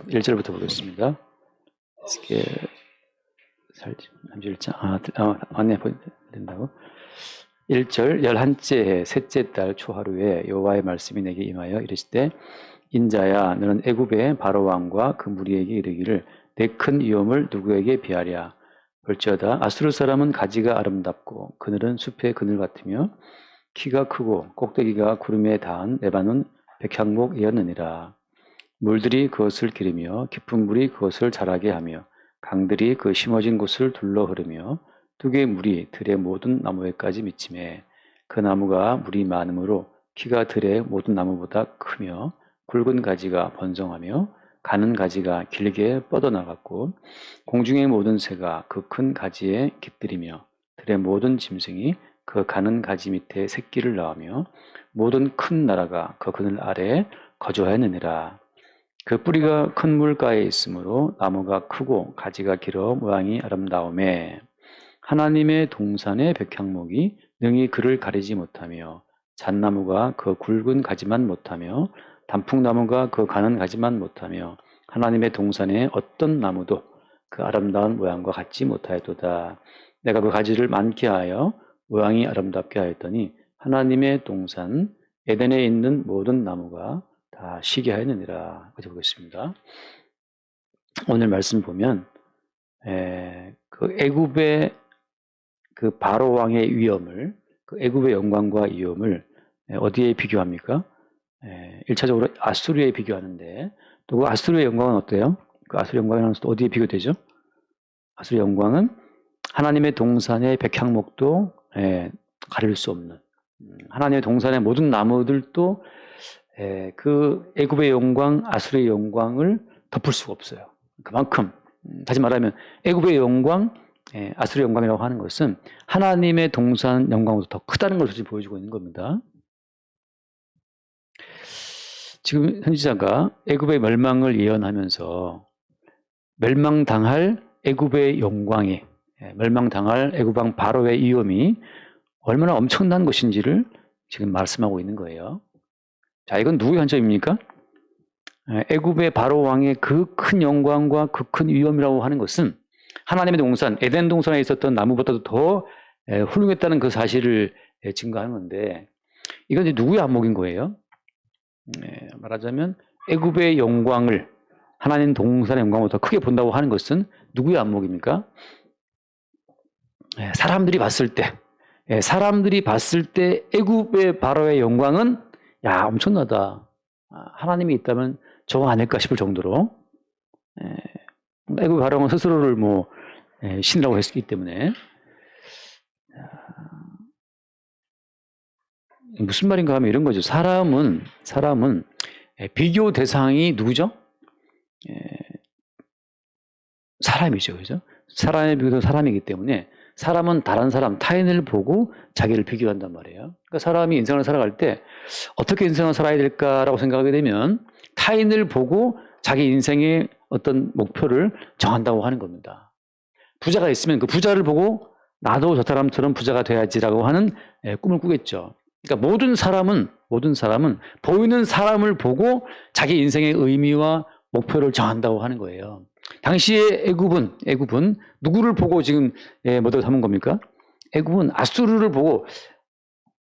1절부터 보겠습니다. 에스겔 31장 안내 된다고. 1절 11째 해 셋째 달 초하루에 여호와의 말씀이 내게 임하여 이르시되 인자야 너는 애굽의 바로 왕과 그 무리에게 이르기를 내 큰 위엄을 누구에게 비하랴. 볼지어다 아수르 사람은 가지가 아름답고 그늘은 숲의 그늘 같으며 키가 크고 꼭대기가 구름에 닿은 레바논 백향목이었느니라. 물들이 그것을 기르며 깊은 물이 그것을 자라게 하며 강들이 그 심어진 곳을 둘러 흐르며 뚝의 물이 들의 모든 나무에까지 미치매 그 나무가 물이 많으므로 키가 들의 모든 나무보다 크며 굵은 가지가 번성하며 가는 가지가 길게 뻗어나갔고 공중의 모든 새가 그 큰 가지에 깃들이며 들의 모든 짐승이 그 가는 가지 밑에 새끼를 낳으며 모든 큰 나라가 그 그늘 아래에 거주하였느니라. 그 뿌리가 큰 물가에 있으므로 나무가 크고 가지가 길어 모양이 아름다우매 하나님의 동산의 백향목이 능히 그를 가리지 못하며 잣나무가 그 굵은 가지만 못하며 단풍나무가 그 가는 가지만 못하며 하나님의 동산의 어떤 나무도 그 아름다운 모양과 같지 못하였도다. 내가 그 가지를 많게 하여 모양이 아름답게 하였더니 하나님의 동산 에덴에 있는 모든 나무가 다 쉬게 하였느니라. 어디 보겠습니다. 오늘 말씀 보면 그 애굽의 그 바로 왕의 위엄을 그 애굽의 영광과 위엄을 어디에 비교합니까? 1차적으로 아수르에 비교하는데 또 그 아수르의 영광은 어때요? 그 아수르 영광이라는 것도 어디에 비교되죠? 아수르 영광은 하나님의 동산의 백향목도 가릴 수 없는 하나님의 동산의 모든 나무들도 그 애굽의 영광, 아수르의 영광을 덮을 수가 없어요. 그만큼 다시 말하면 애굽의 영광, 아수르의 영광이라고 하는 것은 하나님의 동산 영광보다 더 크다는 것을 보여주고 있는 겁니다. 지금 선지자가 애굽의 멸망을 예언하면서 멸망당할 애굽의 영광에 멸망당할 애굽 왕 바로의 위엄이 얼마나 엄청난 것인지를 지금 말씀하고 있는 거예요. 자, 이건 누구의 관점입니까? 애굽의 바로 왕의 그 큰 영광과 그 큰 위엄이라고 하는 것은 하나님의 동산, 에덴 동산에 있었던 나무보다도 더 훌륭했다는 그 사실을 증거하는 건데 이건 이제 누구의 안목인 거예요? 말하자면 애굽의 영광을 하나님 동산의 영광보다 크게 본다고 하는 것은 누구의 안목입니까? 사람들이 봤을 때 애굽의 바로의 영광은 야 엄청나다. 하나님이 있다면 저거 아닐까 싶을 정도로 애굽 바로는 스스로를 신이라고 했기 때문에 무슨 말인가 하면 이런 거죠. 사람은 비교 대상이 누구죠? 사람이죠, 그죠? 사람에 비교해서 사람이기 때문에 사람은 다른 사람, 타인을 보고 자기를 비교한단 말이에요. 그러니까 사람이 인생을 살아갈 때 어떻게 인생을 살아야 될까라고 생각하게 되면 타인을 보고 자기 인생의 어떤 목표를 정한다고 하는 겁니다. 부자가 있으면 그 부자를 보고 나도 저 사람처럼 부자가 돼야지라고 하는 꿈을 꾸겠죠. 그러니까 모든 사람은 보이는 사람을 보고 자기 인생의 의미와 목표를 정한다고 하는 거예요. 당시에 애굽은 누구를 보고 지금 모델을 삼은 겁니까? 애굽은 아수르를 보고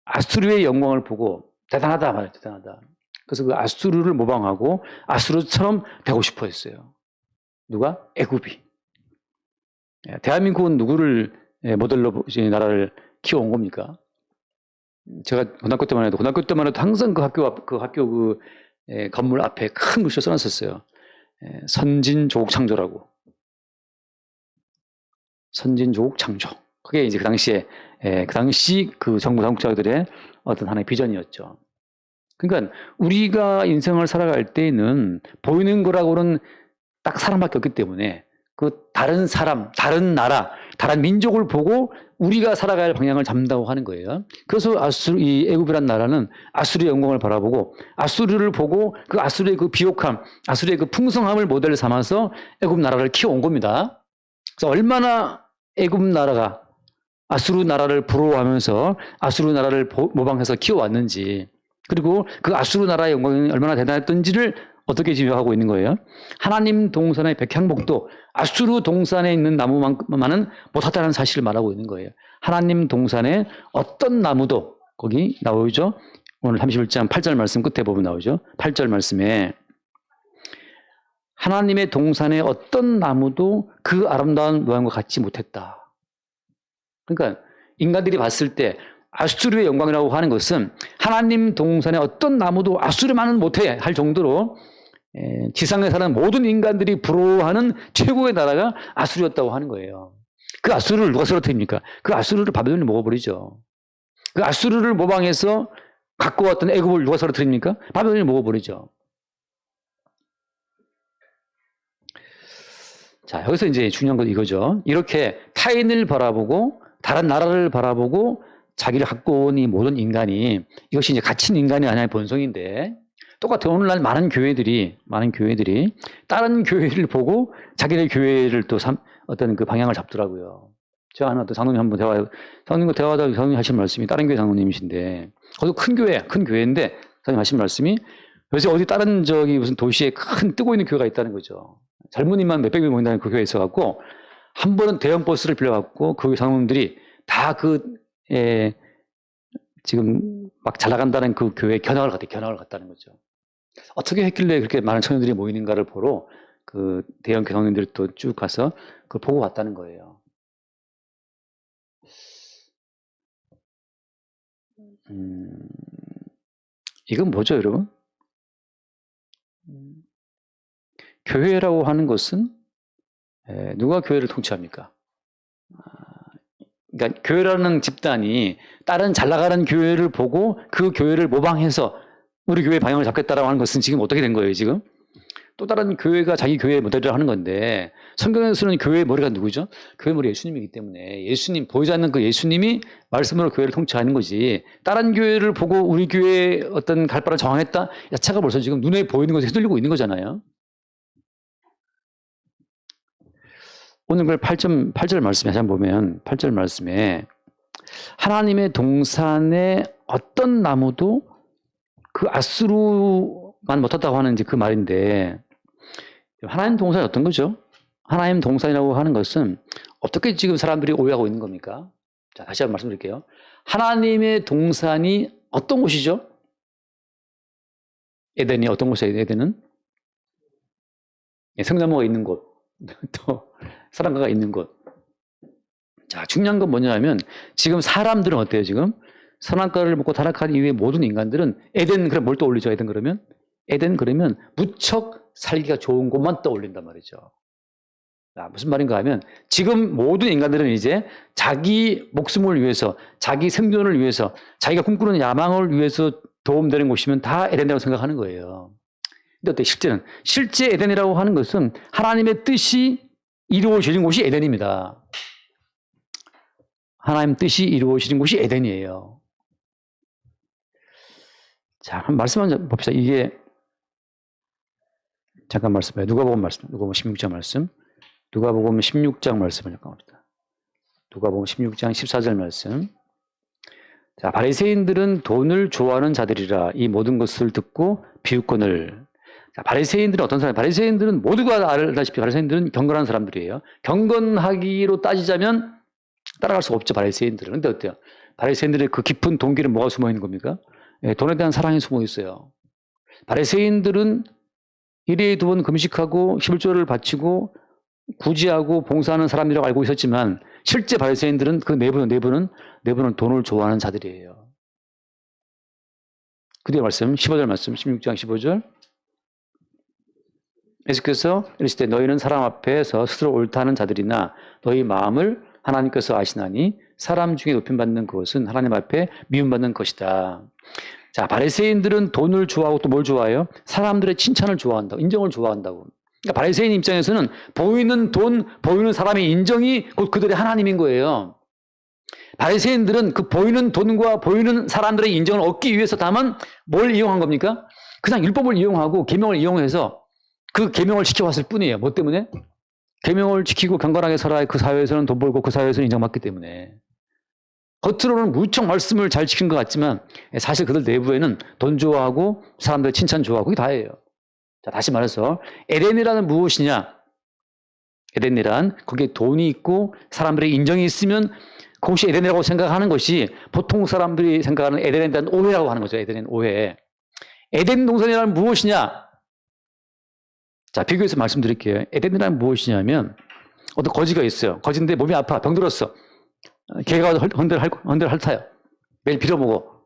아수르의 영광을 보고 대단하다 말이에요. 대단하다. 그래서 그 아수르를 모방하고 아수르처럼 되고 싶어 했어요. 누가? 애굽이. 대한민국은 누구를 모델로 나라를 키워온 겁니까? 제가 고등학교 때만 해도 항상 그 학교 건물 앞에 큰 글씨로 써놨었어요. 선진조국 창조라고. 선진조국 창조. 그게 이제 그 당시 그 정부 당국자들의 어떤 하나의 비전이었죠. 그러니까 우리가 인생을 살아갈 때에는 보이는 거라고는 딱 사람밖에 없기 때문에 그 다른 사람, 다른 나라, 다른 민족을 보고 우리가 살아가야 할 방향을 잡는다고 하는 거예요. 그래서 이 애굽이라는 나라는 아수르의 영광을 바라보고 아수르를 보고 그 아수르의 그 비옥함, 아수르의 그 풍성함을 모델을 삼아서 애굽 나라를 키워온 겁니다. 그래서 얼마나 애굽 나라가 아수르 나라를 부러워하면서 아수르 나라를 모방해서 키워왔는지 그리고 그 아수르 나라의 영광이 얼마나 대단했던지를 어떻게 지금 하고 있는 거예요? 하나님 동산의 백향목도 아수르 동산에 있는 나무만은 못하다는 사실을 말하고 있는 거예요. 하나님 동산에 어떤 나무도 거기 나오죠. 오늘 31장 8절 말씀 끝에 보면 나오죠. 8절 말씀에 하나님의 동산에 어떤 나무도 그 아름다운 모양과 같지 못했다. 그러니까 인간들이 봤을 때 아수르의 영광이라고 하는 것은 하나님 동산에 어떤 나무도 아수르만은 못해 할 정도로 지상에 사는 모든 인간들이 부러워하는 최고의 나라가 아수르였다고 하는 거예요. 그 아수르를 누가 쓰러뜨립니까? 그 아수르를 바벨론이 먹어버리죠. 그 아수르를 모방해서 갖고 왔던 애굽을 누가 쓰러뜨립니까? 바벨론이 먹어버리죠. 자, 여기서 이제 중요한 건 이거죠. 이렇게 타인을 바라보고 다른 나라를 바라보고 자기를 갖고 온 이 모든 인간이 이것이 이제 갇힌 인간이 하나의 본성인데 똑같아요. 오늘날 많은 교회들이 다른 교회를 보고 자기네 교회를 또 어떤 그 방향을 잡더라고요. 제가 하나 또 장로님 한번 장로님과 대화하다가 장로님 하신 말씀이 다른 교회 장로님이신데 거기도 큰 교회인데 장로님 하신 말씀이 요새 어디 다른 무슨 도시에 큰 뜨고 있는 교회가 있다는 거죠. 젊은이만 몇백 명이 모인다는 그 교회에 있어갖고 한 번은 대형 버스를 빌려갖고 그 장로님들이 다 지금 막 잘 나간다는 그 교회에 견학을 갔다는 거죠. 어떻게 했길래 그렇게 많은 청년들이 모이는가를 보러 그 대형 교장님들이 또 쭉 가서 그걸 보고 왔다는 거예요. 이건 뭐죠, 여러분? 교회라고 하는 것은 누가 교회를 통치합니까? 그러니까 교회라는 집단이 다른 잘 나가는 교회를 보고 그 교회를 모방해서 우리 교회 방향을 잡겠다라고 하는 것은 지금 어떻게 된 거예요, 지금? 또 다른 교회가 자기 교회의 모델을 하는 건데 성경에서는 교회의 머리가 누구죠? 교회 머리 예수님이기 때문에 예수님, 보이지 않는 그 예수님이 말씀으로 교회를 통치하는 거지 다른 교회를 보고 우리 교회의 어떤 갈 바를 정하겠다? 야차가 벌써 지금 눈에 보이는 것에 휘둘리고 있는 거잖아요. 오늘 그 8절 말씀에 다시 한번 보면 8절 말씀에 하나님의 동산에 어떤 나무도 그 아수르만 못했다고 하는 이제 그 말인데 하나님 동산이 어떤 거죠? 하나님 동산이라고 하는 것은 어떻게 지금 사람들이 오해하고 있는 겁니까? 자, 다시 한번 말씀드릴게요. 하나님의 동산이 어떤 곳이죠? 에덴이 어떤 곳이에요? 에덴은? 성나무가 있는 곳, 또 사랑가가 있는 곳. 자, 중요한 건 뭐냐면 지금 사람들은 어때요? 지금 선악과를 먹고 타락한 이후에 모든 인간들은 에덴 그럼 뭘 떠올리죠? 에덴 그러면 무척 살기가 좋은 곳만 떠올린단 말이죠. 자, 무슨 말인가 하면 지금 모든 인간들은 이제 자기 목숨을 위해서 자기 생존을 위해서 자기가 꿈꾸는 야망을 위해서 도움되는 곳이면 다 에덴이라고 생각하는 거예요. 근데 어때? 실제 에덴이라고 하는 것은 하나님의 뜻이 이루어지는 곳이 에덴입니다. 하나님 뜻이 이루어지는 곳이 에덴이에요. 자, 한번 말씀 한번 봅시다. 이게 잠깐 말씀해요. 누가복음 16장 말씀. 누가복음 16장 말씀을 잠깐 봅시다. 누가복음 16장 14절 말씀. 자, 바리새인들은 돈을 좋아하는 자들이라 이 모든 것을 듣고 비웃거늘. 자, 바리새인들은 어떤 사람? 바리새인들은 모두가 알다시피 바리새인들은 경건한 사람들이에요. 경건하기로 따지자면 따라갈 수가 없죠, 바리새인들은. 근데 어때요? 바리새인들의 그 깊은 동기는 뭐가 숨어 있는 겁니까? 돈에 대한 사랑이 숨어 있어요. 바리새인들은 일에 두 번 금식하고 11조를 바치고 구제하고 봉사하는 사람이라고 알고 있었지만 실제 바리새인들은 그 내부는 돈을 좋아하는 자들이에요. 그 뒤에 말씀 15절 말씀 16장 15절 예수께서 이르시되 너희는 사람 앞에서 스스로 옳다는 자들이나 너희 마음을 하나님께서 아시나니 사람 중에 높임받는 그것은 하나님 앞에 미움받는 것이다. 자, 바리새인들은 돈을 좋아하고 또 뭘 좋아해요? 사람들의 칭찬을 좋아한다고, 인정을 좋아한다고. 그러니까 바리새인 입장에서는 보이는 돈, 보이는 사람의 인정이 곧 그들의 하나님인 거예요. 바리새인들은 그 보이는 돈과 보이는 사람들의 인정을 얻기 위해서 다만 뭘 이용한 겁니까? 그냥 율법을 이용하고 계명을 이용해서 그 계명을 지켜왔을 뿐이에요. 뭐 때문에? 계명을 지키고 경건하게 살아야 그 사회에서는 돈 벌고 그 사회에서는 인정받기 때문에. 겉으로는 무척 말씀을 잘 지킨 것 같지만 사실 그들 내부에는 돈 좋아하고 사람들 칭찬 좋아하고 그게 다예요. 자, 다시 말해서 에덴이라는 무엇이냐? 에덴이란 거기에 돈이 있고 사람들의 인정이 있으면 그것이 에덴이라고 생각하는 것이 보통 사람들이 생각하는 에덴에 대한 오해라고 하는 거죠. 에덴은 오해. 에덴 동산이란 무엇이냐? 자, 비교해서 말씀드릴게요. 에덴이란 무엇이냐면 어떤 거지가 있어요. 거지인데 몸이 아파. 병들었어. 개가 헌들 핥아요. 매일 빌어먹어.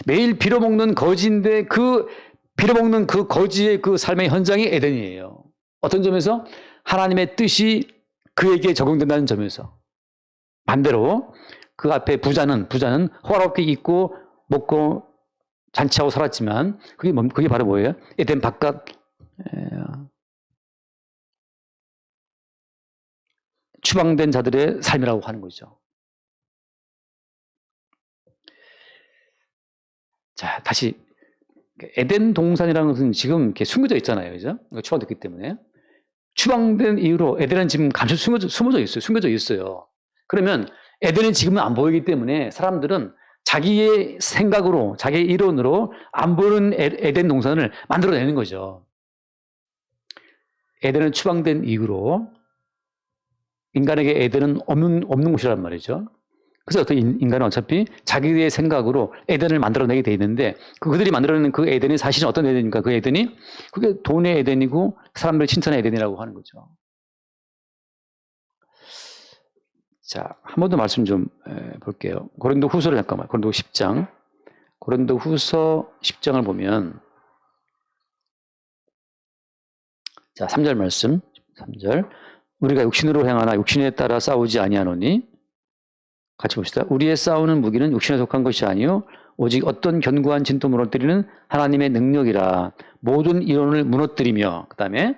매일 빌어먹는 거지인데 그 빌어먹는 그 거지의 그 삶의 현장이 에덴이에요. 어떤 점에서? 하나님의 뜻이 그에게 적용된다는 점에서. 반대로 그 앞에 부자는 호화롭게 입고 먹고 잔치하고 살았지만 그게 바로 뭐예요? 에덴 바깥 추방된 자들의 삶이라고 하는 거죠. 자, 다시 에덴 동산이라는 것은 지금 이렇게 숨겨져 있잖아요. 그죠? 추방됐기 때문에. 추방된 이후로 에덴은 지금 감춰 숨어져 있어요. 숨겨져 있어요. 그러면 에덴은 지금은 안 보이기 때문에 사람들은 자기의 생각으로, 자기의 이론으로 안 보이는 에덴 동산을 만들어내는 거죠. 에덴은 추방된 이후로 인간에게 에덴은 없는 곳이란 말이죠. 그래서 어떤 인간은 어차피 자기의 생각으로 에덴을 만들어내게 돼 있는데 그들이 만들어내는 그 에덴이 사실은 어떤 에덴입니까? 그 에덴이 그게 돈의 에덴이고 사람들의 칭찬의 에덴이라고 하는 거죠. 자, 한 번 더 말씀 좀 볼게요. 고린도 후서를 잠깐만. 고린도 10장. 고린도 후서 10장을 보면 자, 3절 말씀. 3절. 우리가 육신으로 행하나 육신에 따라 싸우지 아니하노니 같이 봅시다. 우리의 싸우는 무기는 육신에 속한 것이 아니요 오직 어떤 견고한 진토 무너뜨리는 하나님의 능력이라. 모든 이론을 무너뜨리며 그다음에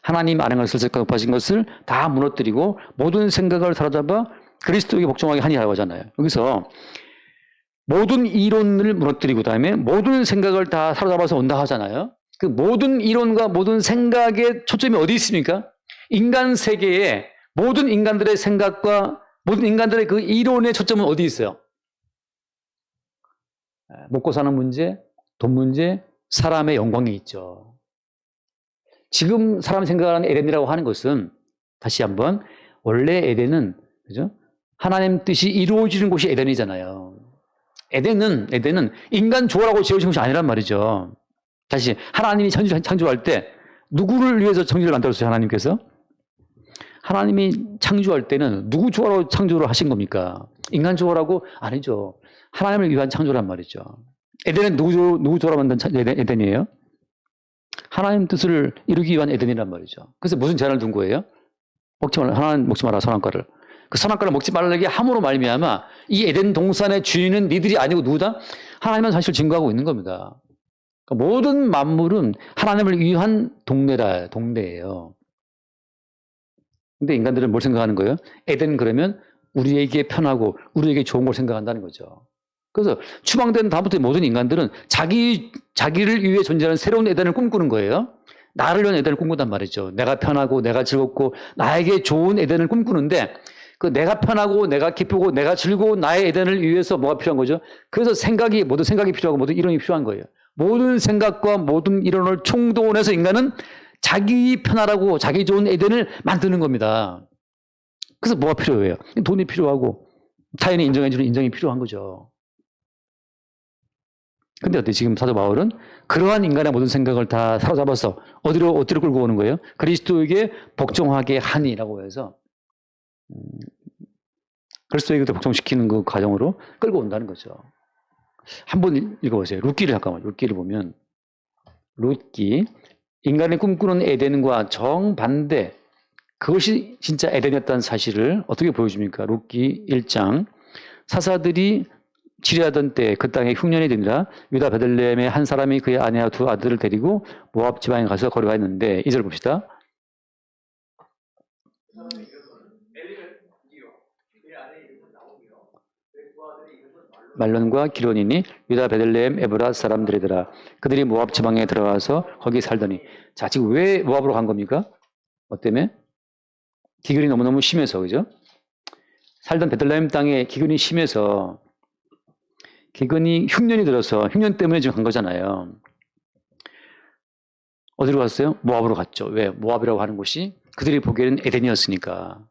하나님 아는 것을 슬쩍 높아진 것을 다 무너뜨리고 모든 생각을 사로잡아 그리스도에게 복종하게 하니라고 하잖아요. 여기서 모든 이론을 무너뜨리고 그다음에 모든 생각을 다 사로잡아서 온다 하잖아요. 그 모든 이론과 모든 생각의 초점이 어디 있습니까? 인간 세계에 모든 인간들의 생각과 모든 인간들의 그 이론의 초점은 어디 있어요? 먹고 사는 문제, 돈 문제, 사람의 영광이 있죠. 지금 사람이 생각하는 에덴이라고 하는 것은 다시 한번 원래 에덴은 그죠? 하나님 뜻이 이루어지는 곳이 에덴이잖아요. 에덴은 인간 조화라고 지어진 것이 아니란 말이죠. 다시 하나님이 천지를 창조할 때 누구를 위해서 천지를 만들었어요? 하나님께서? 하나님이 창조할 때는 누구 조화로 창조를 하신 겁니까? 인간 조화라고? 아니죠. 하나님을 위한 창조란 말이죠. 에덴은 누구 조화로 만든 에덴이에요? 하나님 뜻을 이루기 위한 에덴이란 말이죠. 그래서 무슨 제한을 둔 거예요? 하나님 먹지 마라, 선악과를. 그 선악과를 먹지 말라게 함으로 말미암아 이 에덴 동산의 주인은 니들이 아니고 누구다? 하나님은 사실 증거하고 있는 겁니다. 그러니까 모든 만물은 하나님을 위한 동네예요. 근데 인간들은 뭘 생각하는 거예요? 에덴 그러면 우리에게 편하고 우리에게 좋은 걸 생각한다는 거죠. 그래서 추방된 다음부터 모든 인간들은 자기를 위해 존재하는 새로운 에덴을 꿈꾸는 거예요. 나를 위한 에덴을 꿈꾼단 말이죠. 내가 편하고 내가 즐겁고 나에게 좋은 에덴을 꿈꾸는데 그 내가 편하고 내가 기쁘고 내가 즐거운 나의 에덴을 위해서 뭐가 필요한 거죠? 그래서 모든 생각이 필요하고 모든 이론이 필요한 거예요. 모든 생각과 모든 이론을 총동원해서 인간은 자기 편하라고 자기 좋은 에덴을 만드는 겁니다. 그래서 뭐가 필요해요? 돈이 필요하고 타인이 인정해주는 인정이 필요한 거죠. 근데 어때? 지금 사도 바울은 그러한 인간의 모든 생각을 다 사로잡아서 어디로 끌고 오는 거예요? 그리스도에게 복종하게 하니라고 해서 그리스도에게 복종시키는 그 과정으로 끌고 온다는 거죠. 한번 읽어보세요. 룻기를 보면 룻기 인간이 꿈꾸는 에덴과 정반대 그것이 진짜 에덴이었다는 사실을 어떻게 보여줍니까? 룻기 1장 사사들이 지리하던 때 그 땅에 흉년이 되니라 유다 베들레헴의 한 사람이 그의 아내와 두 아들을 데리고 모압 지방에 가서 거리가 있는데 2절 봅시다. 말론과 기론이니 유다 베들레헴 에브라 사람들이더라. 그들이 모압 지방에 들어가서 거기 살더니 자 지금 왜 모압으로 간 겁니까? 뭐 때문에? 기근이 너무너무 심해서 그죠? 살던 베들레헴 땅에 기근이 심해서 기근이 흉년이 들어서 흉년 때문에 지금 간 거잖아요. 어디로 갔어요? 모압으로 갔죠. 왜? 모압이라고 하는 곳이 그들이 보기에는 에덴이었으니까.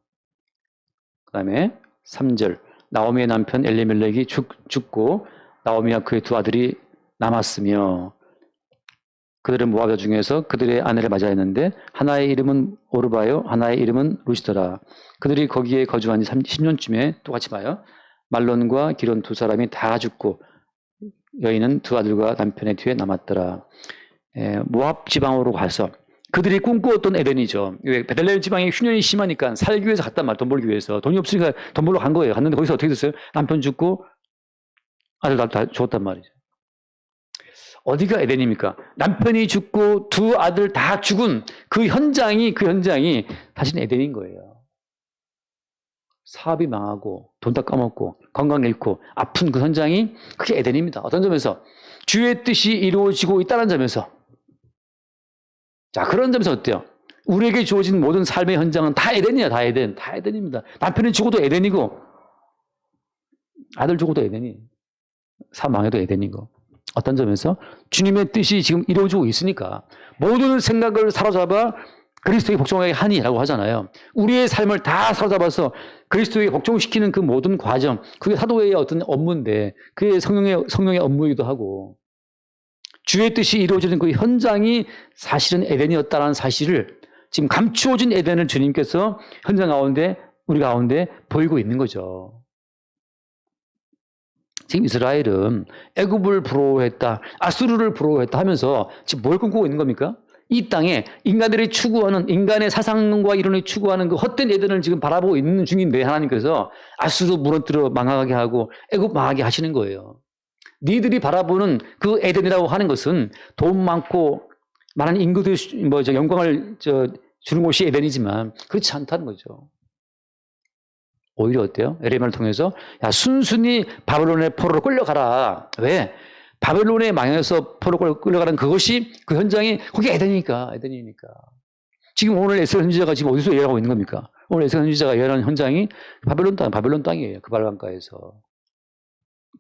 그 다음에 3절 나오미의 남편 엘리멜렉이 죽고 나오미와 그의 두 아들이 남았으며 그들은 모압 중에서 그들의 아내를 맞아야 했는데 하나의 이름은 오르바요 하나의 이름은 루시더라. 그들이 거기에 거주한 지 10년쯤에 또 같이 봐요. 말론과 기론 두 사람이 다 죽고 여인은 두 아들과 남편의 뒤에 남았더라. 모압 지방으로 가서 그들이 꿈꾸었던 에덴이죠. 왜? 베들레헴 지방에 흉년이 심하니까 살기 위해서 갔단 말이에요. 돈 벌기 위해서. 돈이 없으니까 돈 벌러 간 거예요. 갔는데 거기서 어떻게 됐어요? 남편 죽고 아들 다 죽었단 말이죠. 어디가 에덴입니까? 남편이 죽고 두 아들 다 죽은 그 현장이 사실 에덴인 거예요. 사업이 망하고 돈 다 까먹고 건강 잃고 아픈 그 현장이 그게 에덴입니다. 어떤 점에서? 주의 뜻이 이루어지고 있다는 점에서. 자, 그런 점에서 어때요? 우리에게 주어진 모든 삶의 현장은 다 에덴이야. 다 에덴입니다. 남편이 죽어도 에덴이고 아들 죽어도 에덴이, 사업 망해도 에덴이고. 어떤 점에서? 주님의 뜻이 지금 이루어지고 있으니까 모든 생각을 사로잡아 그리스도에게 복종하게 하니라고 하잖아요. 우리의 삶을 다 사로잡아서 그리스도에게 복종시키는 그 모든 과정, 그게 사도의 어떤 업무인데 그게 성령의 업무이기도 하고 주의 뜻이 이루어지는 그 현장이 사실은 에덴이었다는 사실을 지금 감추어진 에덴을 주님께서 현장 가운데 우리 가운데 보이고 있는 거죠. 지금 이스라엘은 애굽을 부러워했다, 아수르를 부러워했다 하면서 지금 뭘 꿈꾸고 있는 겁니까? 이 땅에 인간들이 추구하는 인간의 사상과 이론이 추구하는 그 헛된 에덴을 지금 바라보고 있는 중인데 하나님께서 아수르 무너뜨려 망하게 하고 애굽 망하게 하시는 거예요. 니들이 바라보는 그 에덴이라고 하는 것은 돈 많고 많은 인구들 영광을 주는 곳이 에덴이지만 그렇지 않다는 거죠. 오히려 어때요? 에레미야를 통해서 야, 순순히 바벨론의 포로로 끌려가라. 왜? 바벨론에 망해서 포로로 끌려가는 그것이 그 현장이 거기 에덴이니까. 지금 오늘 에스겔 선지자가 지금 어디서 예언하고 있는 겁니까? 오늘 에스겔 선지자가 예언하는 현장이 바벨론 땅이에요. 그 발강가에서.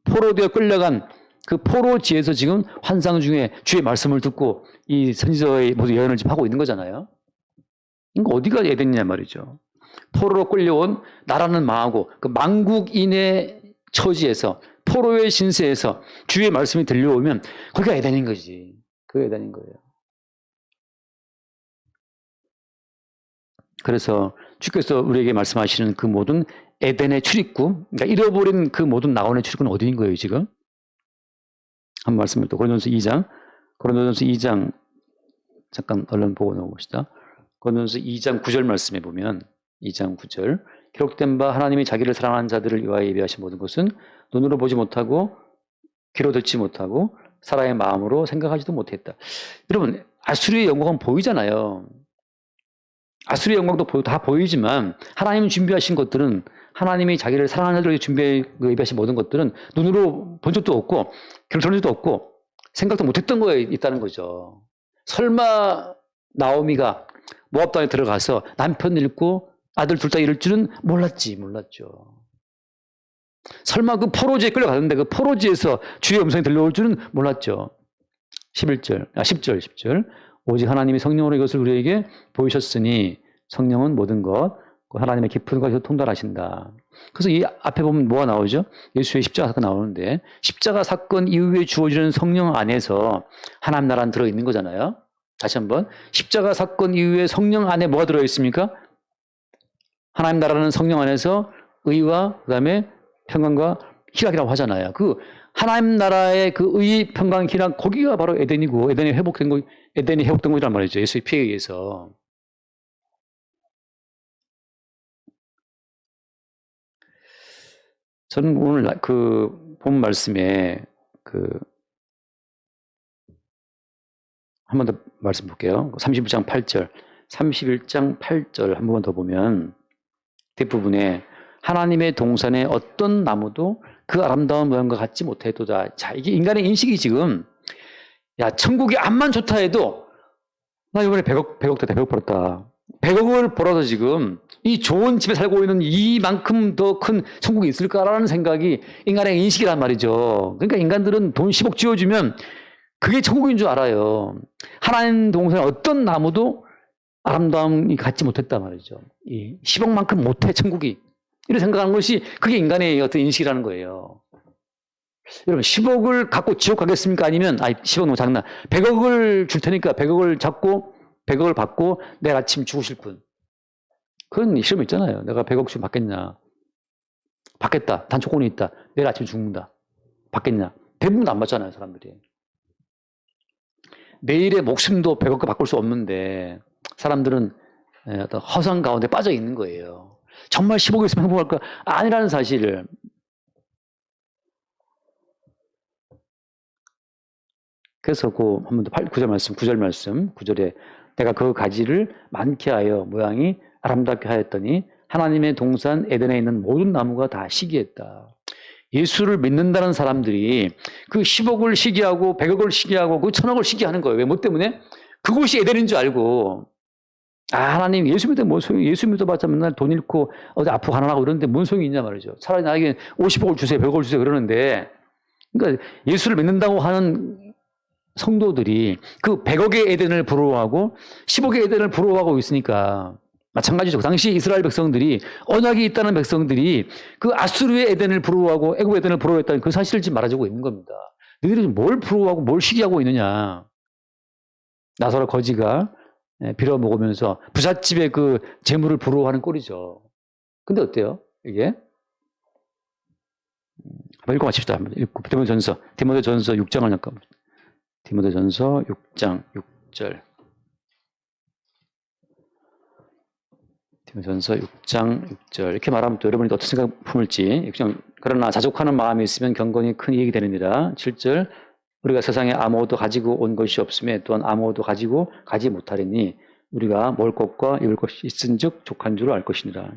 포로되어 끌려간 그 포로지에서 지금 환상 중에 주의 말씀을 듣고 이 선지자의 모든 예언을 지금 하고 있는 거잖아요. 그러니까 어디가 에덴이냐 말이죠. 포로로 끌려온 나라는 망하고 그 망국인의 처지에서 포로의 신세에서 주의 말씀이 들려오면 거기가 에덴인 거지. 그게 에덴인 거예요. 그래서 주께서 우리에게 말씀하시는 그 모든 에덴의 출입구, 그러니까 잃어버린 그 모든 나원의 출입구는 어디인 거예요, 지금? 한 말씀을 또 고린도전서 2장 잠깐 얼른 보고 넘어봅시다. 고린도전서 2장 9절 말씀에 보면 2장 9절 기록된 바 하나님이 자기를 사랑하는 자들을 위하여 예비하신 모든 것은 눈으로 보지 못하고 귀로 듣지 못하고 사람의 마음으로 생각하지도 못했다. 여러분, 아수르의 영광은 보이잖아요. 아수르의 영광도 다 보이지만 하나님이 준비하신 것들은 하나님이 자기를 사랑하는 자들에게 예비하신 모든 것들은 눈으로 본 적도 없고 귀로 들은 적도 없고 생각도 못했던 거에 있다는 거죠. 설마 나오미가 모압 땅에 들어가서 남편 잃고 아들 둘 다 잃을 줄은 몰랐죠. 설마 그 포로지에 끌려갔는데 그 포로지에서 주의 음성이 들려올 줄은 몰랐죠. 10절. 오직 하나님이 성령으로 이것을 우리에게 보이셨으니 성령은 모든 것, 하나님의 깊은 것에서 통달하신다. 그래서 이 앞에 보면 뭐가 나오죠? 예수의 십자가 사건 나오는데 십자가 사건 이후에 주어지는 성령 안에서 하나님 나라는 들어있는 거잖아요. 다시 한번 십자가 사건 이후에 성령 안에 뭐가 들어있습니까? 하나님 나라는 성령 안에서 의와 그다음에 평강과 희락이라고 하잖아요. 그 하나님 나라의 그 의, 평강, 희락 거기가 바로 에덴이고 에덴이 회복된 거란 말이죠. 예수의 피에 의해서. 저는 오늘 그 본 말씀에 한 번 더 말씀 볼게요. 31장 8절 한 번만 더 보면 뒷부분에 하나님의 동산의 어떤 나무도 그 아름다운 모양과 같지 못해도다. 자, 이게 인간의 인식이 지금 야, 천국이 암만 좋다 해도 나 이번에 100억 벌었다. 100억을 벌어서 지금 이 좋은 집에 살고 있는 이만큼 더 큰 천국이 있을까라는 생각이 인간의 인식이란 말이죠. 그러니까 인간들은 돈 10억 쥐어주면 그게 천국인 줄 알아요. 하나님 동산에 어떤 나무도 아름다움이 갖지 못했단 말이죠. 이 10억만큼 못해 천국이. 이렇게 생각하는 것이 그게 인간의 어떤 인식이라는 거예요. 여러분 10억을 갖고 지옥 가겠습니까? 아니면 10억 너무 작나. 100억을 줄 테니까 100억을 잡고 100억을 받고 내일 아침 죽으실 분. 그런 시험 있잖아요. 내가 100억 주면 받겠냐. 받겠다. 단 조건이 있다. 내일 아침 죽는다. 받겠냐. 대부분 안 받잖아요, 사람들이. 내일의 목숨도 100억과 바꿀 수 없는데 사람들은 어떤 허상 가운데 빠져 있는 거예요. 정말 10억이 있으면 행복할까? 아니라는 사실을. 그래서 한 번 더 9절 말씀, 9절에 내가 그 가지를 많게 하여 모양이 아름답게 하였더니 하나님의 동산 에덴에 있는 모든 나무가 다 시기했다. 예수를 믿는다는 사람들이 그 10억을 시기하고 100억을 시기하고 그 1000억을 시기하는 거예요. 왜? 뭐 때문에? 그것이 에덴인 줄 알고. 하나님 예수 믿으면 뭔 소용이, 예수 믿어봤자 맨날 돈 잃고 어디 아프고 가난하고 이러는데 뭔 소용이 있냐 말이죠. 차라리 나에게 50억을 주세요, 100억을 주세요 그러는데, 그러니까 예수를 믿는다고 하는 성도들이 그 100억의 에덴을 부러워하고 10억의 에덴을 부러워하고 있으니까 마찬가지죠. 그 당시 이스라엘 백성들이, 언약이 있다는 백성들이 그 아수르의 에덴을 부러워하고 애굽 에덴을 부러워했다는 그 사실을 지금 말해주고 있는 겁니다. 너희들이 뭘 부러워하고 뭘 시기하고 있느냐. 나사로 거지가 빌어먹으면서 부잣집의 그 재물을 부러워하는 꼴이죠. 근데 어때요? 이게? 한번 읽고 마칩시다. 한번 읽고. 디모데전서 6장을 잠깐. 디모데전서 6장 6절. 디모데전서 6장 6절. 이렇게 말하면 또 여러분이 어떤 생각 품을지. 그러나 자족하는 마음이 있으면 경건이 큰 이익이 되느니라. 7절. 우리가 세상에 아무것도 가지고 온 것이 없음에 또한 아무것도 가지고 가지 못하리니 우리가 먹을 것과 입을 것이 있은즉 족한 줄 알 것이니라.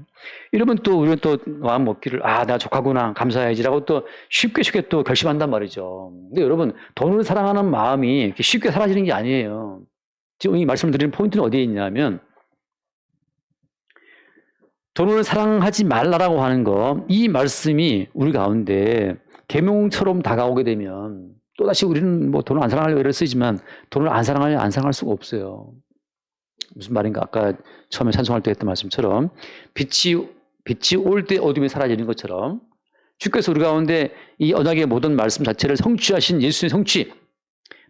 이러면 또 우리는 또 마음 먹기를 나 족하구나 감사해야지라고 또 쉽게 또 결심한단 말이죠. 근데 여러분 돈을 사랑하는 마음이 이렇게 쉽게 사라지는 게 아니에요. 지금 이 말씀을 드리는 포인트는 어디에 있냐면 돈을 사랑하지 말라라고 하는 거, 이 말씀이 우리 가운데 계명처럼 다가오게 되면 또다시 우리는 뭐 돈을 안 사랑하려고 애를 쓰지만 돈을 안 사랑할 수가 없어요. 무슨 말인가? 아까 처음에 찬송할 때 했던 말씀처럼 빛이 올 때 어둠이 사라지는 것처럼 주께서 우리 가운데 이 언약의 모든 말씀 자체를 성취하신 예수님의 성취,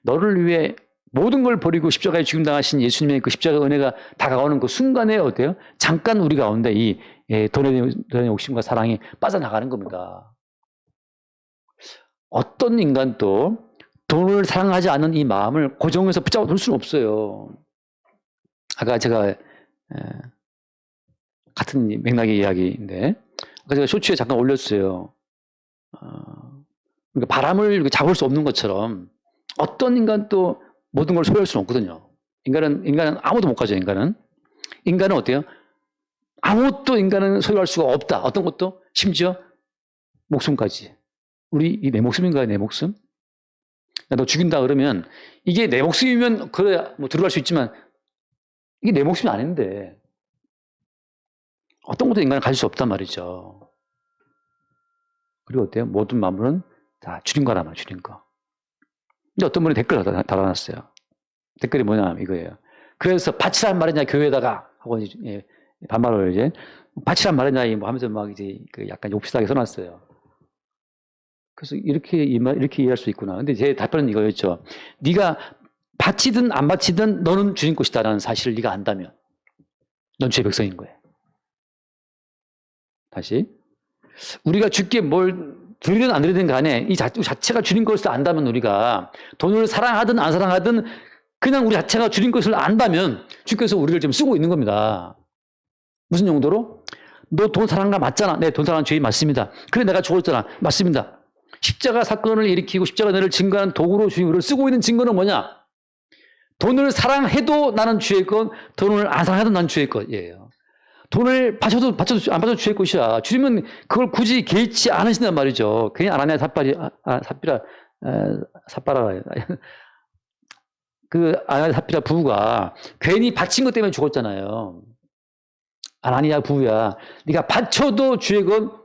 너를 위해 모든 걸 버리고 십자가에 죽임당하신 예수님의 그 십자가 은혜가 다가오는 그 순간에 어때요? 잠깐 우리 가운데 이 돈의 욕심과 사랑이 빠져나가는 겁니다. 어떤 인간도 돈을 사랑하지 않는 이 마음을 고정해서 붙잡아 둘 수는 없어요. 아까 제가 같은 맥락의 이야기인데 아까 제가 쇼츠에 잠깐 올렸어요. 그러니까 바람을 잡을 수 없는 것처럼 어떤 인간도 모든 걸 소유할 수는 없거든요. 인간은 아무도 못 가져. 인간은 어때요? 아무것도 인간은 소유할 수가 없다. 어떤 것도 심지어 목숨까지. 내 목숨인가요? 내 목숨? 너 죽인다 그러면 이게 내 목숨이면 그래 뭐 들어갈 수 있지만 이게 내 목숨이 아닌데 어떤 것도 인간은 가질 수 없단 말이죠. 그리고 어때요? 모든 만물은 다 주님 거란 말이에요. 주님 거. 근데 어떤 분이 댓글을 달아놨어요. 댓글이 뭐냐 이거예요. 그래서 바치란 말이냐 교회에다가 하고 반말을 이제 바치란 말이냐 뭐 하면서 막 이제 그 약간 욕비슷하게 써놨어요. 그래서 이렇게 이해할 수 있구나. 근데 제 답변은 이거였죠. 네가 바치든 안 바치든 너는 주님 것이다라는 사실을 네가 안다면 넌 주의 백성인 거예요. 다시 우리가 주께 뭘 드리든 안 드리든 간에 이 자체가 주님 것을 안다면, 우리가 돈을 사랑하든 안 사랑하든 그냥 우리 자체가 주님 것을 안다면 주께서 우리를 지금 쓰고 있는 겁니다. 무슨 용도로? 너 돈 사랑가 맞잖아. 네, 돈 사랑하는 죄인 맞습니다. 그래, 내가 죽었잖아. 맞습니다. 십자가 사건을 일으키고 십자가 은혜를 증거하는 도구로 주님을 쓰고 있는 증거는 뭐냐? 돈을 사랑해도 나는 주의 것, 돈을 안 사랑해도 나는 주의 것이에요. 돈을 바쳐도 안 바쳐도 주의 것이야. 주님은 그걸 굳이 개의치 않으신단 말이죠. 괜히 아나니아 삽바라 그 아나니아 삽비라 부부가 괜히 바친 것 때문에 죽었잖아요. 아나니아 부부야, 네가 바쳐도 주의 것,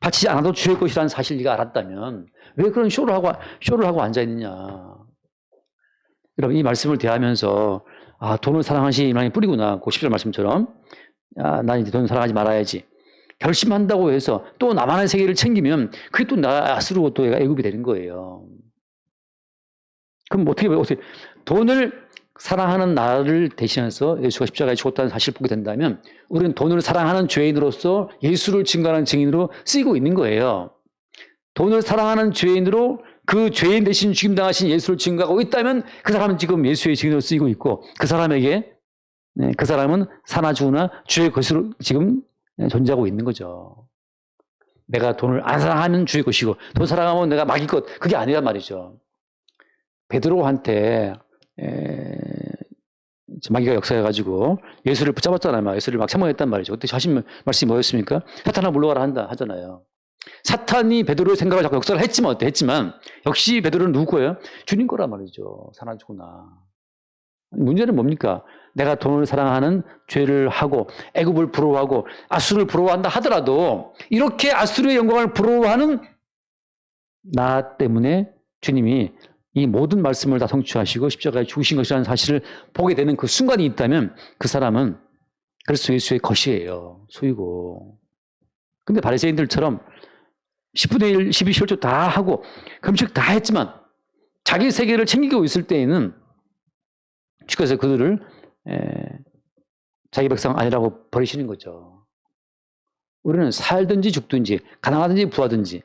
바치지 않아도 주의 것이라는 사실 네가 알았다면 왜 그런 쇼를 하고 앉아 있느냐? 여러분 이 말씀을 대하면서 아, 돈을 사랑하시 하나님 뿌리구나. 그 10절 말씀처럼 아, 난 이제 돈 사랑하지 말아야지. 결심한다고 해서 또 나만의 세계를 챙기면 그게 또 나스로 또 얘가 애굽이 되는 거예요. 그럼 어떻게 돈을 사랑하는 나를 대신해서 예수가 십자가에 죽었다는 사실을 보게 된다면 우리는 돈을 사랑하는 죄인으로서 예수를 증거하는 증인으로 쓰이고 있는 거예요. 돈을 사랑하는 죄인으로 그 죄인 대신 죽임당하신 예수를 증거하고 있다면 그 사람은 지금 예수의 증인으로 쓰이고 있고 그 사람에게 그 사람은 사나 죽으나 주의 것으로 지금 존재하고 있는 거죠. 내가 돈을 안 사랑하면 주의 것이고 돈 사랑하면 내가 막일 것 그게 아니란 말이죠. 베드로한테 마귀가 역사해가지고 예수를 붙잡았잖아요. 예수를 막 책망했단 말이죠. 그때 하신 말씀이 뭐였습니까? 사탄아 물러가라 한다 하잖아요. 사탄이 베드로의 생각을 자꾸 역사를 했지만 어때? 했지만 역시 베드로는 누구예요? 주님 거란 말이죠. 사나 죽으나. 문제는 뭡니까? 내가 돈을 사랑하는 죄를 하고 애굽을 부러워하고 아수르를 부러워한다 하더라도 이렇게 아수르의 영광을 부러워하는 나 때문에 주님이 이 모든 말씀을 다 성취하시고 십자가에 죽으신 것이라는 사실을 보게 되는 그 순간이 있다면 그 사람은 그리스도 예수의 것이에요. 소유고. 근데 바리새인들처럼 10분의 1, 12, 11조 다 하고 금식 다 했지만 자기 세계를 챙기고 있을 때에는 주께서 그들을 자기 백성 아니라고 버리시는 거죠. 우리는 살든지 죽든지 가난하든지 부하든지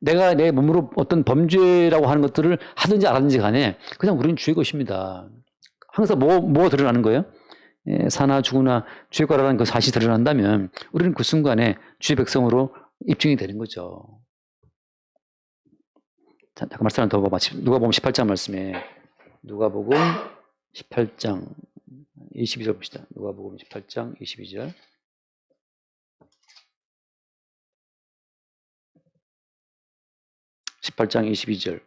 내가 내 몸으로 어떤 범죄라고 하는 것들을 하든지 안 하든지 간에 그냥 우리는 주의 것입니다. 항상 뭐가 드러나는 거예요? 사나 죽으나 주의 거라는 그 사실이 드러난다면 우리는 그 순간에 주의 백성으로 입증이 되는 거죠. 자, 잠깐 말씀 하나 더 봐봐. 누가복음 18장 말씀에 누가복음 18장 22절 봅시다. 누가복음 18장 22절. 18장 22절.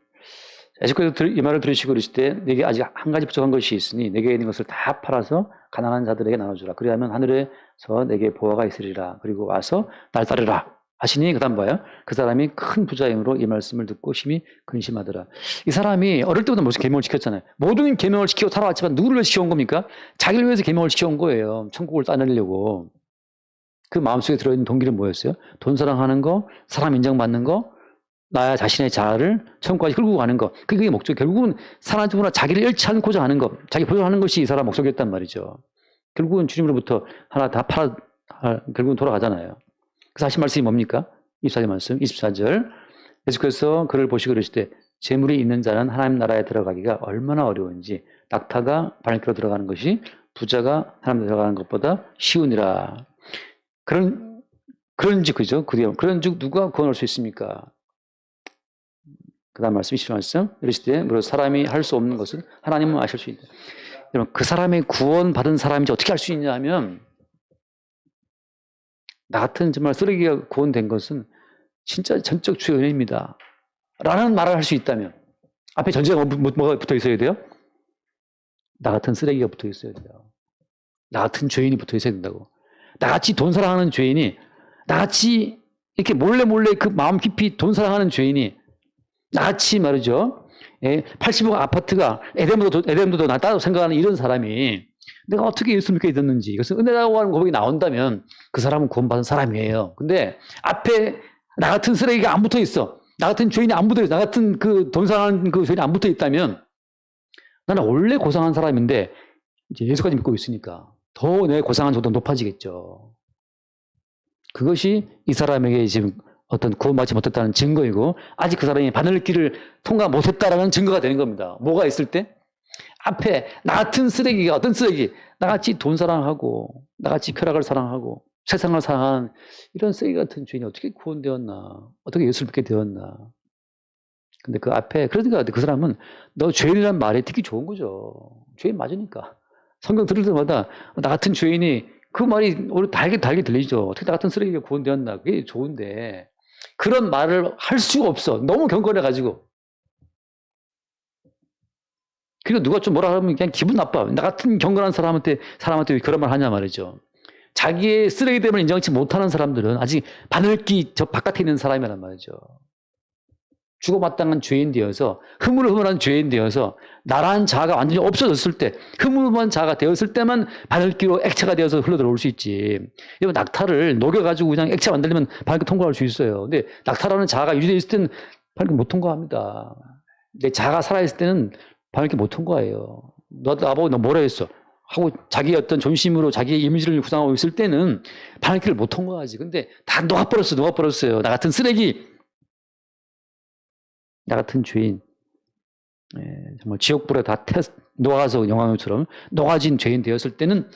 예수께서 이 말을 들으시고 그러실 때 내게 아직 한 가지 부족한 것이 있으니 내게 있는 것을 다 팔아서 가난한 자들에게 나눠주라. 그리하면 하늘에서 내게 보화가 있으리라. 그리고 와서 날 따르라 하시니 그 다음 봐요. 그 사람이 큰 부자이므로 이 말씀을 듣고 심히 근심하더라. 이 사람이 어릴 때부터 무슨 계명을 지켰잖아요. 모든 계명을 지키고 살아왔지만 누구를 위해서 지켜온 겁니까? 자기를 위해서 계명을 지켜온 거예요. 천국을 따내려고. 그 마음속에 들어있는 동기는 뭐였어요? 돈 사랑하는 거, 사람 인정받는 거, 나 자신의 자아를 천국까지 끌고 가는 거. 그게 목적. 결국은 사람들보다 자기를 잃지 않고자 하는 것, 자기 보존하는 것이 이 사람 목적이었단 말이죠. 결국은 주님으로부터 하나 다 팔아, 결국은 돌아가잖아요. 그래서 하신 말씀이 뭡니까? 24절 말씀, 24절. 예수께서 그를 보시고 그러실 때 재물이 있는 자는 하나님 나라에 들어가기가 얼마나 어려운지 낙타가 바늘길로 들어가는 것이 부자가 하나님 들어가는 것보다 쉬우니라. 그런즉 그죠? 그런즉 누가 구원할 수 있습니까? 그 다음 말씀, 20절 말씀. 이러실 때, 사람이 할 수 없는 것은 하나님은 아실 수 있다. 여러분, 그 사람의 구원받은 사람인지 어떻게 할 수 있냐 하면, 나 같은 정말 쓰레기가 구원된 것은 진짜 전적 주의 은혜입니다. 라는 말을 할 수 있다면, 앞에 전제가 뭐가 붙어 있어야 돼요? 나 같은 쓰레기가 붙어 있어야 돼요. 나 같은 죄인이 붙어 있어야 된다고. 나같이 돈 사랑하는 죄인이, 나같이 이렇게 몰래 그 마음 깊이 돈 사랑하는 죄인이, 나같이 말이죠. 80억 아파트가 에덴보다 낫다고 생각하는 이런 사람이 내가 어떻게 예수 믿게 됐는지 이것은 은혜라고 하는 고백이 나온다면 그 사람은 구원받은 사람이에요. 근데 앞에 나 같은 쓰레기가 안 붙어 있어. 나 같은 죄인이 안 붙어 있어. 나 같은 그 돈 사랑하는 그 죄인이 안 붙어 있다면 나는 원래 고상한 사람인데 이제 예수까지 믿고 있으니까 더 내 고상한 정도가 높아지겠죠. 그것이 이 사람에게 지금 어떤 구원받지 못했다는 증거이고 아직 그 사람이 바늘길을 통과 못했다라는 증거가 되는 겁니다. 뭐가 있을 때? 앞에 나 같은 쓰레기가 어떤 쓰레기? 나같이 돈 사랑하고 나같이 쾌락을 사랑하고 세상을 사랑하는 이런 쓰레기 같은 죄인이 어떻게 구원되었나? 어떻게 예수를 믿게 되었나? 근데 그 앞에 그러니까 그 사람은 너 죄인이란 말이 듣기 좋은 거죠. 죄인 맞으니까. 성경 들을 때마다 나 같은 죄인이 그 말이 우리 달게 들리죠. 어떻게 나 같은 쓰레기가 구원되었나? 그게 좋은데 그런 말을 할 수가 없어. 너무 경건해가지고. 그리고 누가 좀 뭐라 하면 그냥 기분 나빠. 나 같은 경건한 사람한테 왜 그런 말 하냐 말이죠. 자기의 쓰레기됨을 인정치 못하는 사람들은 아직 바늘기 저 바깥에 있는 사람이란 말이죠. 죽어마땅한 죄인 되어서 흐물흐물한 죄인 되어서 나라는 자아가 완전히 없어졌을 때 흐물흐물한 자아가 되었을 때만 바늘기로 액체가 되어서 흘러들어올 수 있지. 이거 낙타를 녹여가지고 그냥 액체 만들면 바늘기 통과할 수 있어요. 근데 낙타라는 자아가 유지되어 있을 때는 바늘기 못 통과합니다. 내 자아가 살아있을 때는 바늘기 못 통과해요. 너 나보고 너 뭐라 했어? 하고 자기 어떤 존심으로 자기의 이미지를 구상하고 있을 때는 바늘기를 못 통과하지. 근데 다 녹아버렸어요. 나 같은 쓰레기. 나 같은 죄인, 정말 지옥불에 다 녹아서 영화처럼 녹아진 죄인 되었을 때는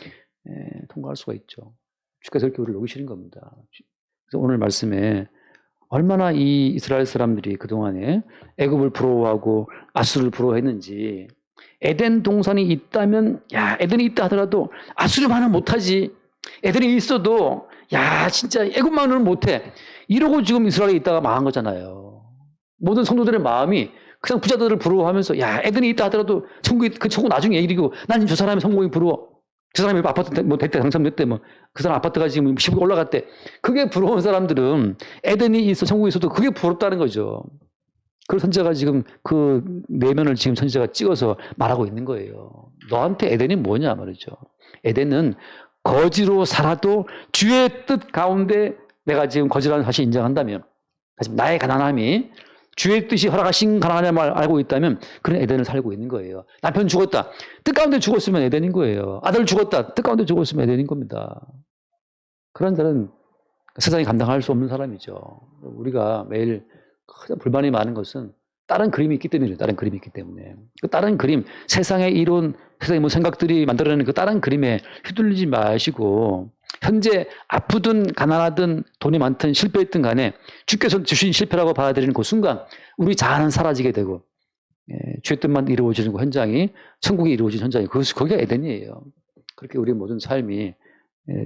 통과할 수가 있죠. 주께서 그렇게 우리를 녹이시는 겁니다. 그래서 오늘 말씀에 얼마나 이 이스라엘 사람들이 그동안에 애굽을 부러워하고 아수르를 부러워했는지, 에덴 동산이 있다면, 야, 에덴이 있다 하더라도 아수르만은 못하지. 에덴이 있어도, 야, 진짜 애굽만은 못해. 이러고 지금 이스라엘에 있다가 망한 거잖아요. 모든 성도들의 마음이 그냥 부자들을 부러워하면서, 야, 에덴이 있다 하더라도 그 천국 나중에 얘기고, 난 저 사람의 성공이 부러워. 저 사람이 아파트 뭐 됐대, 당첨됐대, 뭐. 그 사람 아파트가 지금 10억 올라갔대. 그게 부러운 사람들은 에덴이 있어, 천국이 있어도 그게 부럽다는 거죠. 그걸 선지자가 지금 그 내면을 지금 선지자가 찍어서 말하고 있는 거예요. 너한테 에덴이 뭐냐 말이죠. 에덴은 거지로 살아도 주의 뜻 가운데 내가 지금 거지라는 사실 인정한다면, 나의 가난함이 주의 뜻이 허락하신 가난함을 알고 있다면 그런 에덴을 살고 있는 거예요. 남편 죽었다. 뜻 가운데 죽었으면 에덴인 거예요. 아들 죽었다. 뜻 가운데 죽었으면 에덴인 겁니다. 그런 자는 세상이 감당할 수 없는 사람이죠. 우리가 매일 가장 불만이 많은 것은 다른 그림이 있기 때문이죠. 다른 그림이 있기 때문에. 그 다른 그림, 세상의 이론, 세상의 뭐 생각들이 만들어내는 그 다른 그림에 휘둘리지 마시고 현재 아프든 가난하든 돈이 많든 실패했든 간에 주께서 주신 실패라고 받아들이는 그 순간 우리 자아는 사라지게 되고 주의 뜻만 이루어지는 그 현장이 천국이 이루어진 현장이 거기가 에덴이에요. 그렇게 우리 모든 삶이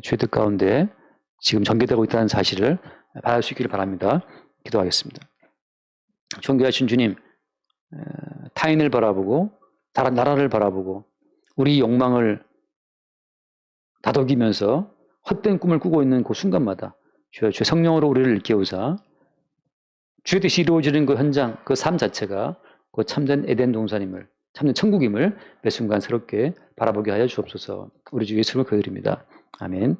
주의 뜻 가운데 지금 전개되고 있다는 사실을 받을 수 있기를 바랍니다. 기도하겠습니다. 존귀하신 주님, 타인을 바라보고 다른 나라를 바라보고 우리 욕망을 다독이면서 헛된 꿈을 꾸고 있는 그 순간마다 주의 성령으로 우리를 일깨우사 주의 뜻이 이루어지는 그 현장, 그 삶 자체가 그 참된 에덴 동산임을, 참된 천국임을 매 순간 새롭게 바라보게 하여 주옵소서. 우리 주 예수님을 기도드립니다. 아멘.